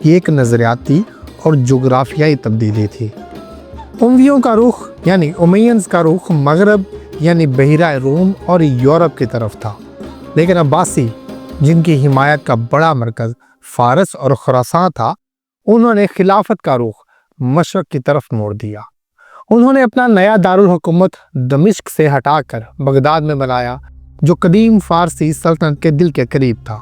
یہ ایک نظریاتی اور جغرافیائی تبدیلی تھی۔ امویوں کا رخ یعنی امیینز کا رخ مغرب یعنی بحیرہ روم اور یورپ کی طرف تھا، لیکن عباسی جن کی حمایت کا بڑا مرکز فارس اور خراسان تھا، انہوں نے خلافت کا رخ مشرق کی طرف موڑ دیا۔ انہوں نے اپنا نیا دارالحکومت دمشق سے ہٹا کر بغداد میں بنایا، جو قدیم فارسی سلطنت کے دل کے قریب تھا۔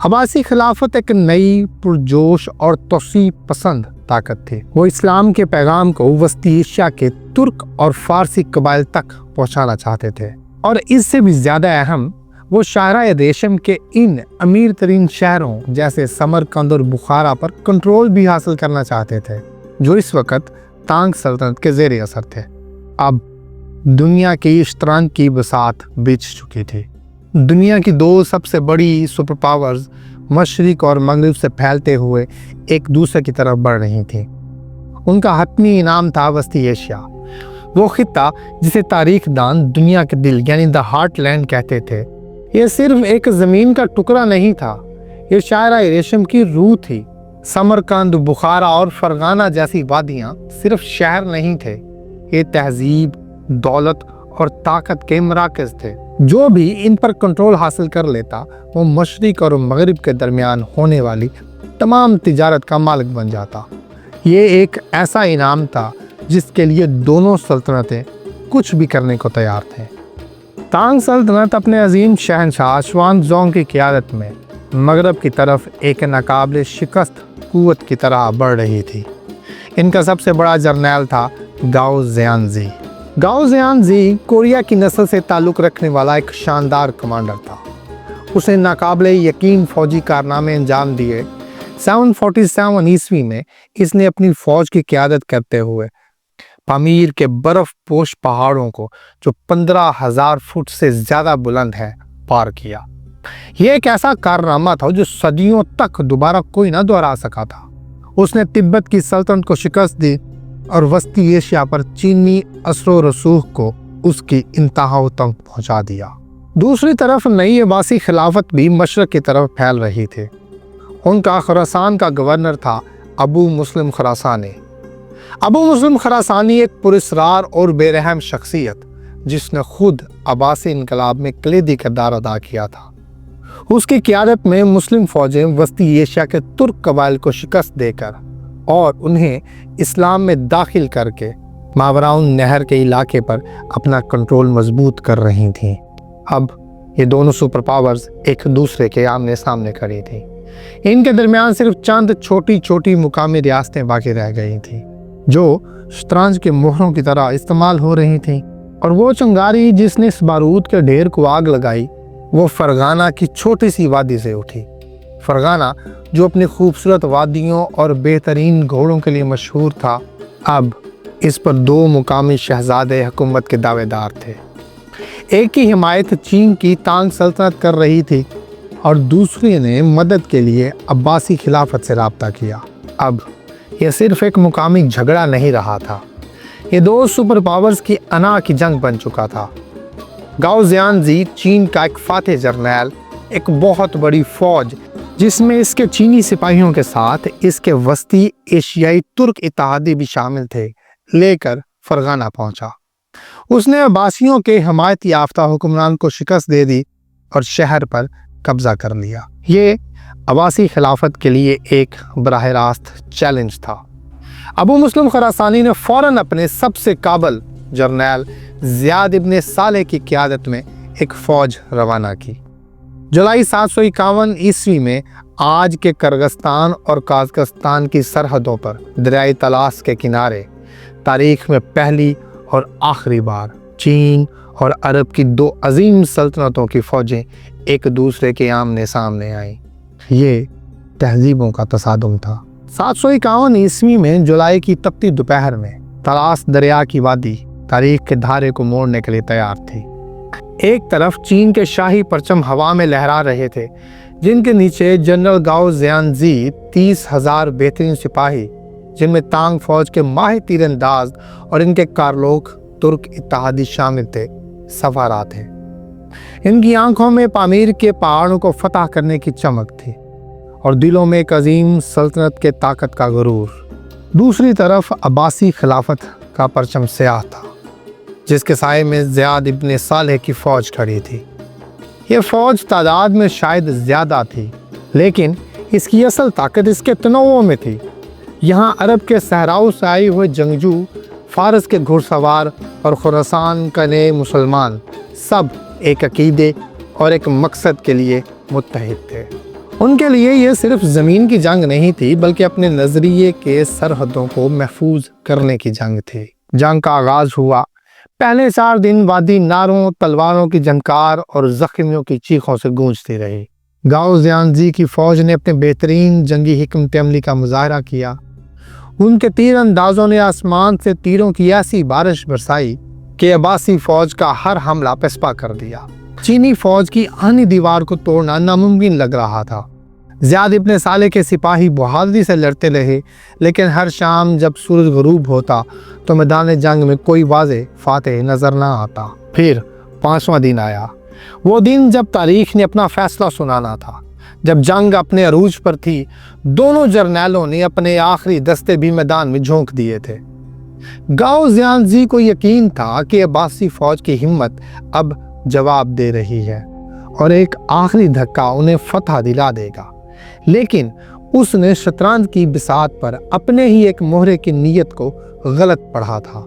عباسی خلافت ایک نئی پرجوش اور توسیع پسند طاقت تھی۔ وہ اسلام کے پیغام کو وسطی ایشیا کے ترک اور فارسی قبائل تک پہنچانا چاہتے تھے، اور اس سے بھی زیادہ اہم، وہ شاہراہ ریشم کے ان امیر ترین شہروں جیسے سمرقند اور بخارا پر کنٹرول بھی حاصل کرنا چاہتے تھے، جو اس وقت تانگ سلطنت کے زیر اثر تھے۔ اب دنیا کی اشتراک کی بساط بچ چکی تھی۔ دنیا کی دو سب سے بڑی سپر پاورز مشرق اور مغرب سے پھیلتے ہوئے ایک دوسرے کی طرف بڑھ رہی تھیں۔ ان کا حتمی انعام تھا وسطی ایشیا، وہ خطہ جسے تاریخ دان دنیا کے دل یعنی دا ہارٹ لینڈ کہتے تھے۔ یہ صرف ایک زمین کا ٹکڑا نہیں تھا، یہ شاہراہ ریشم کی روح تھی۔ سمرقند، بخارا اور فرغانہ جیسی وادیاں صرف شہر نہیں تھے، یہ تہذیب، دولت اور طاقت کے مراکز تھے۔ جو بھی ان پر کنٹرول حاصل کر لیتا، وہ مشرق اور مغرب کے درمیان ہونے والی تمام تجارت کا مالک بن جاتا۔ یہ ایک ایسا انعام تھا جس کے لیے دونوں سلطنتیں کچھ بھی کرنے کو تیار تھے۔ تانگ سلطنت اپنے عظیم شہنشاہ شوان زونگ کی قیادت میں مغرب کی طرف ایک ناقابل شکست قوت کی طرح بڑھ رہی تھی۔ ان کا سب سے بڑا جرنیل تھا گاؤ زیانزی۔ گاؤ زیانزی کوریا کی نسل سے تعلق رکھنے والا ایک شاندار کمانڈر تھا۔ اس نے ناقابل یقین فوجی کارنامے انجام دیے۔ 747 عیسوی میں اس نے اپنی فوج کی قیادت کرتے ہوئے پامیر کے برف پوش پہاڑوں کو، جو 15,000 فٹ سے زیادہ بلند ہے، پار کیا۔ یہ ایک ایسا کارنامہ تھا جو صدیوں تک دوبارہ کوئی نہ دہرا سکا تھا۔ اس نے تبت کی سلطنت کو شکست دی اور وسطی ایشیا پر چینی اثر و رسوخ کو اس کی انتہاؤں تک پہنچا دیا۔ دوسری طرف نئی عباسی خلافت بھی مشرق کی طرف پھیل رہی تھی۔ ان کا خراسان کا گورنر تھا ابو مسلم خراسانی۔ ابو مسلم خراسانی ایک پراسرار اور بے رحم شخصیت، جس نے خود عباسی انقلاب میں کلیدی کردار ادا کیا تھا۔ اس کی قیادت میں مسلم فوجیں وسطی ایشیا کے ترک قبائل کو شکست دے کر اور انہیں اسلام میں داخل کر کے ماوراء نہر کے علاقے پر اپنا کنٹرول مضبوط کر رہی تھیں۔ اب یہ دونوں سپر پاورز ایک دوسرے کے آمنے سامنے کھڑی تھیں۔ ان کے درمیان صرف چند چھوٹی چھوٹی مقامی ریاستیں باقی رہ گئی تھیں، جو شطرنج کے مہروں کی طرح استعمال ہو رہی تھیں، اور وہ چنگاری جس نے اس بارود کے ڈھیر کو آگ لگائی، وہ فرغانہ کی چھوٹی سی وادی سے اٹھی۔ فرغانہ جو اپنی خوبصورت وادیوں اور بہترین گھوڑوں کے لیے مشہور تھا، اب اس پر دو مقامی شہزادے حکومت کے دعوے دار تھے۔ ایک کی حمایت چین کی تانگ سلطنت کر رہی تھی اور دوسری نے مدد کے لیے عباسی خلافت سے رابطہ کیا۔ اب یہ صرف ایک مقامی جھگڑا نہیں رہا تھا، یہ دو سپر پاورز کی انا کی جنگ بن چکا تھا۔ گاؤ زیانزی چین کا ایک فاتح جرنیل، ایک بہت بڑی فوج جس میں اس کے چینی سپاہیوں کے ساتھ اس کے وسطی ایشیائی ترک اتحادی بھی شامل تھے، لے کر فرغانہ پہنچا۔ اس نے عباسیوں کے حمایت یافتہ حکمران کو شکست دے دی اور شہر پر قبضہ کر لیا۔ یہ عباسی خلافت کے لیے ایک براہ راست چیلنج تھا۔ ابو مسلم خراسانی نے فوراً اپنے سب سے قابل جرنیل زیاد ابن صالح کی قیادت میں ایک فوج روانہ کی۔ جولائی 751 عیسوی میں آج کے کرغستان اور قازقستان کی سرحدوں پر دریائے طلاس کے کنارے تاریخ میں پہلی اور آخری بار چین اور عرب کی دو عظیم سلطنتوں کی فوجیں ایک دوسرے کے آمنے سامنے آئیں۔ یہ تہذیبوں کا تصادم تھا۔ 751 عیسوی میں جولائی کی تپتی دوپہر میں طلاس دریا کی وادی تاریخ کے دھارے کو موڑنے کے لیے تیار تھی۔ ایک طرف چین کے شاہی پرچم ہوا میں لہرا رہے تھے، جن کے نیچے جنرل گاؤ زیانزی 30,000 بہترین سپاہی، جن میں تانگ فوج کے ماہر تیر انداز اور ان کے کارلوک ترک اتحادی شامل تھے، سوارا تھے۔ ان کی آنکھوں میں پامیر کے پہاڑوں کو فتح کرنے کی چمک تھی۔ اور دلوں میں ایک عظیم سلطنت کے طاقت کا غرور۔ دوسری طرف عباسی خلافت کا پرچم سیاہ تھا، جس کے سائے میں زیاد ابن صالح کی فوج کھڑی تھی۔ یہ فوج تعداد میں شاید زیادہ تھی، لیکن اس کی اصل طاقت اس کے تنوع میں تھی۔ یہاں عرب کے صحراؤں سے آئے ہوئے جنگجو، فارس کے گھڑ سوار اور خراسان کے نئے مسلمان سب ایک عقیدے اور ایک مقصد کے لیے متحد تھے۔ ان کے لیے یہ صرف زمین کی جنگ نہیں تھی، بلکہ اپنے نظریے کے سرحدوں کو محفوظ کرنے کی جنگ تھی۔ جنگ کا آغاز ہوا۔ پہلے 4 دن وادی ناروں، تلواروں کی جھنکار اور زخمیوں کی چیخوں سے گونجتی رہی۔ گاؤ زیانزی کی فوج نے اپنے بہترین جنگی حکمت عملی کا مظاہرہ کیا۔ ان کے تیر اندازوں نے آسمان سے تیروں کی ایسی بارش برسائی کہ عباسی فوج کا ہر حملہ پسپا کر دیا۔ چینی فوج کی آہنی دیوار کو توڑنا ناممکن لگ رہا تھا۔ زیاد ابن صالح کے سپاہی بہادری سے لڑتے رہے، لیکن ہر شام جب سورج غروب ہوتا تو میدان جنگ میں کوئی واضح فاتح نظر نہ آتا۔ پھر 5واں دن آیا، وہ دن جب تاریخ نے اپنا فیصلہ سنانا تھا۔ جب جنگ اپنے عروج پر تھی، دونوں جرنیلوں نے اپنے آخری دستے بھی میدان میں جھونک دیے تھے۔ گاؤ زیانزی کو یقین تھا کہ عباسی فوج کی ہمت اب جواب دے رہی ہے اور ایک آخری دھکا انہیں فتح دلا دے گا، لیکن اس نے شطرنج کی بساط پر اپنے ہی ایک مہرے کی نیت کو غلط پڑھا تھا۔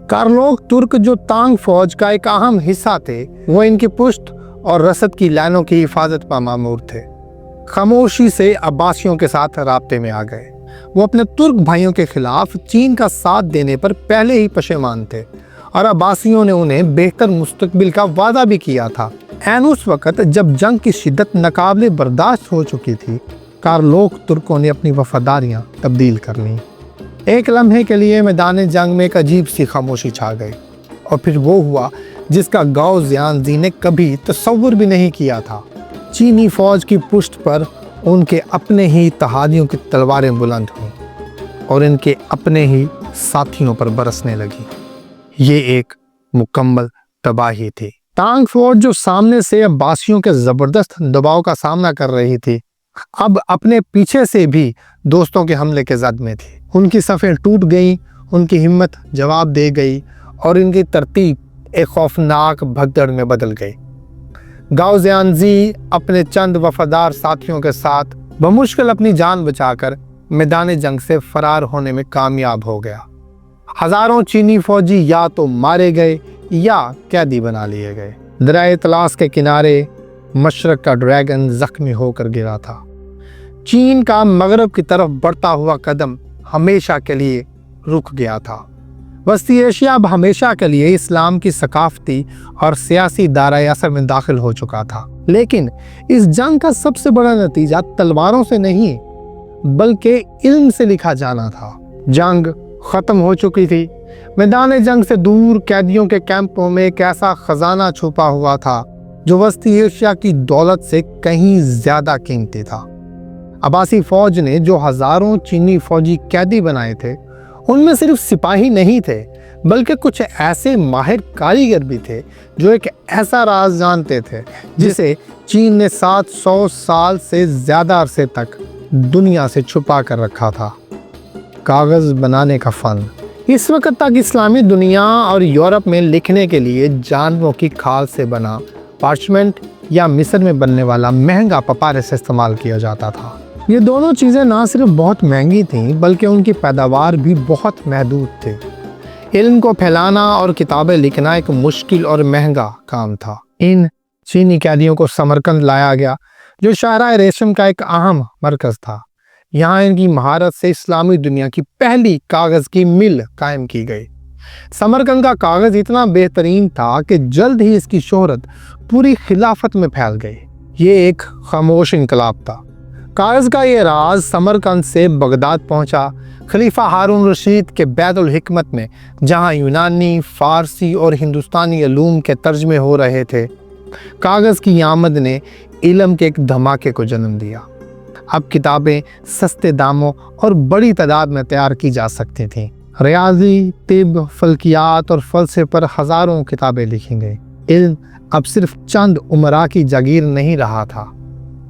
کارلوک ترک، جو تانگ فوج کا ایک اہم حصہ تھے، وہ ان کی پشت اور رسد کی لائنوں کی حفاظت پر مامور تھے، خاموشی سے عباسیوں کے ساتھ رابطے میں آ گئے۔ وہ اپنے ترک بھائیوں کے خلاف چین کا ساتھ دینے پر پہلے ہی پشیمان تھے، اور عباسیوں نے انہیں بہتر مستقبل کا وعدہ بھی کیا تھا۔ عین اس وقت جب جنگ کی شدت ناقابل برداشت ہو چکی تھی، کارلوک ترکوں نے اپنی وفاداریاں تبدیل کر لیں۔ ایک لمحے کے لیے میدان جنگ میں ایک عجیب سی خاموشی چھا گئی، اور پھر وہ ہوا جس کا گاؤ زیانزی نے کبھی تصور بھی نہیں کیا تھا۔ چینی فوج کی پشت پر ان کے اپنے ہی اتحادیوں کی تلواریں بلند ہوئیں اور ان کے اپنے ہی ساتھیوں پر برسنے لگی۔ یہ ایک مکمل تباہی تھی۔ تانگ فوج، جو سامنے سے عباسیوں کے زبردست دباؤ کا سامنا کر رہی تھی، اب اپنے پیچھے سے بھی دوستوں کے حملے کے زد میں تھی۔ ان کی صفیں ٹوٹ گئیں، ان کی ہمت جواب دے گئی، اور ان کی ترتیب ایک خوفناک بھگدڑ میں بدل گئی۔ گاؤ زیانزی اپنے چند وفادار ساتھیوں کے ساتھ بمشکل اپنی جان بچا کر میدان جنگ سے فرار ہونے میں کامیاب ہو گیا۔ ہزاروں چینی فوجی یا تو مارے گئے یا قیدی بنا لیے گئے۔ دریائے طلاس کے کنارے مشرق کا ڈریگن زخمی ہو کر گرا تھا۔ چین کا مغرب کی طرف بڑھتا ہوا قدم ہمیشہ کے لیے رک گیا تھا۔ وسطی ایشیا اب ہمیشہ کے لیے اسلام کی ثقافتی اور سیاسی دائرۂ اثر میں داخل ہو چکا تھا۔ لیکن اس جنگ کا سب سے بڑا نتیجہ تلواروں سے نہیں، بلکہ علم سے لکھا جانا تھا۔ جنگ ختم ہو چکی تھی۔ میدان جنگ سے دور قیدیوں کے کیمپوں میں ایک ایسا خزانہ چھپا ہوا تھا جو وسطی ایشیا کی دولت سے کہیں زیادہ قیمتی تھا۔ عباسی فوج نے جو ہزاروں چینی فوجی قیدی بنائے تھے، ان میں صرف سپاہی نہیں تھے، بلکہ کچھ ایسے ماہر کاریگر بھی تھے جو ایک ایسا راز جانتے تھے جسے چین نے 700 سال سے زیادہ عرصے تک دنیا سے چھپا کر رکھا تھا: کاغذ بنانے کا فن۔ اس وقت تک اسلامی دنیا اور یورپ میں لکھنے کے لیے جانوروں کی کھال سے بنا پارچمنٹ یا مصر میں بننے والا مہنگا پپارس استعمال کیا جاتا تھا۔ یہ دونوں چیزیں نہ صرف بہت مہنگی تھیں، بلکہ ان کی پیداوار بھی بہت محدود تھے۔ علم کو پھیلانا اور کتابیں لکھنا ایک مشکل اور مہنگا کام تھا۔ ان چینی قیدیوں کو سمرقند لایا گیا، جو شاہراہ ریشم کا ایک اہم مرکز تھا۔ یہاں ان کی مہارت سے اسلامی دنیا کی پہلی کاغذ کی مل قائم کی گئی۔ سمرقند کا کاغذ اتنا بہترین تھا کہ جلد ہی اس کی شہرت پوری خلافت میں پھیل گئی۔ یہ ایک خاموش انقلاب تھا۔ کاغذ کا یہ راز سمرقند سے بغداد پہنچا، خلیفہ ہارون رشید کے بیت الحکمت میں، جہاں یونانی، فارسی اور ہندوستانی علوم کے ترجمے ہو رہے تھے۔ کاغذ کی آمد نے علم کے ایک دھماکے کو جنم دیا۔ اب کتابیں سستے داموں اور بڑی تعداد میں تیار کی جا سکتی تھیں۔ ریاضی، طب، فلکیات اور فلسفے پر ہزاروں کتابیں لکھی گئیں۔ علم اب صرف چند امراء کی جاگیر نہیں رہا تھا،